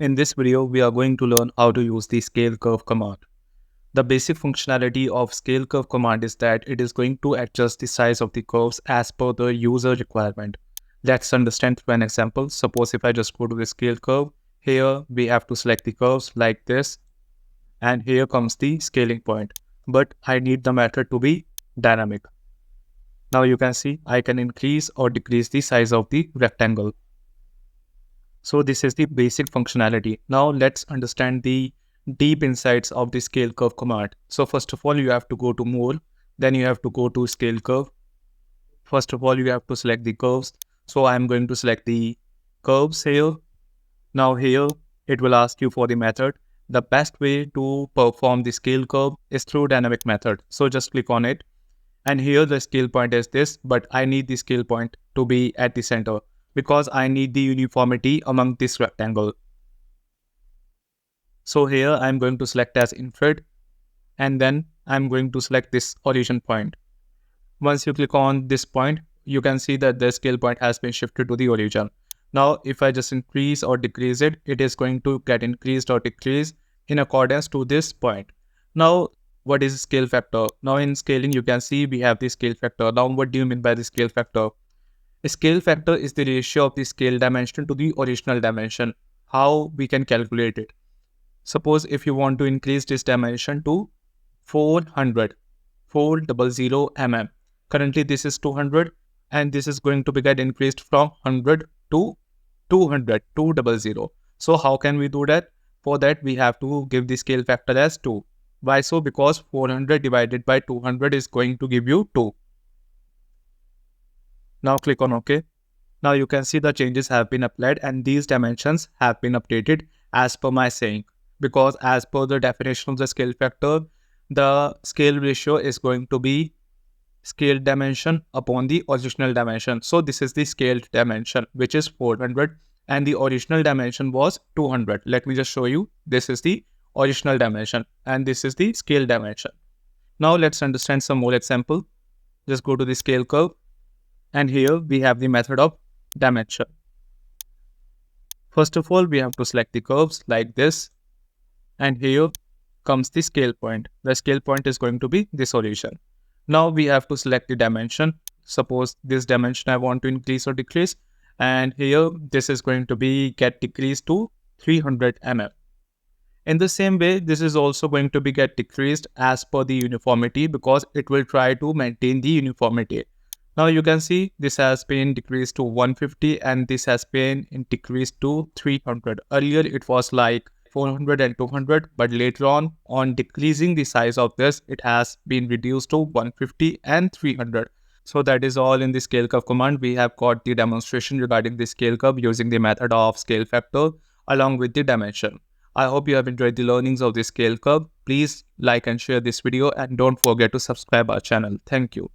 In this video, we are going to learn how to use the scale curve command. The basic functionality of scale curve command is that it is going to adjust the size of the curves as per the user requirement. Let's understand through an example. Suppose if I just go to the scale curve, here we have to select the curves like this, and here comes the scaling point. But I need the method to be dynamic. Now you can see I can increase or decrease the size of the rectangle. So this is the basic functionality. Now let's understand the deep insights of the scale curve command. So first of all, you have to go to more, then you have to go to scale curve. First of all, you have to select the curves. So I'm going to select the curves here. Now here, it will ask you for the method. The best way to perform the scale curve is through dynamic method. So just click on it. And here the scale point is this, but I need the scale point to be at the center because I need the uniformity among this rectangle. So here I'm going to select as infrared, and then I'm going to select this origin point. Once you click on this point, you can see that the scale point has been shifted to the origin. Now, if I just increase or decrease it, it is going to get increased or decreased in accordance to this point. Now, what is scale factor? Now in scaling, you can see we have the scale factor. Now, what do you mean by the scale factor? A scale factor is the ratio of the scale dimension to the original dimension. How we can calculate it? Suppose if you want to increase this dimension to 400 mm. Currently this is 200, and this is going to be get increased from 100 to 200, 200. So how can we do that? For that we have to give the scale factor as 2. Why so? Because 400 divided by 200 is going to give you 2. Now click on OK. Now you can see the changes have been applied and these dimensions have been updated as per my saying. Because as per the definition of the scale factor, the scale ratio is going to be scale dimension upon the original dimension. So this is the scaled dimension, which is 400, and the original dimension was 200. Let me just show you. This is the original dimension and this is the scale dimension. Now let's understand some more example. Just go to the scale curve, and here we have the method of dimension. First of all, we have to select the curves like this, and here comes the scale point. The scale point is going to be this origin. Now we have to select the dimension. Suppose this dimension I want to increase or decrease, and here this is going to be get decreased to 300 mm. In the same way, this is also going to be get decreased as per the uniformity because it will try to maintain the uniformity. Now you can see this has been decreased to 150 and this has been decreased to 300. Earlier it was like 400 and 200, but later on decreasing the size of this, it has been reduced to 150 and 300. So that is all in the scale curve command. We have got the demonstration regarding the scale curve using the method of scale factor along with the dimension. I hope you have enjoyed the learnings of the scale curve. Please like and share this video and don't forget to subscribe our channel. Thank you.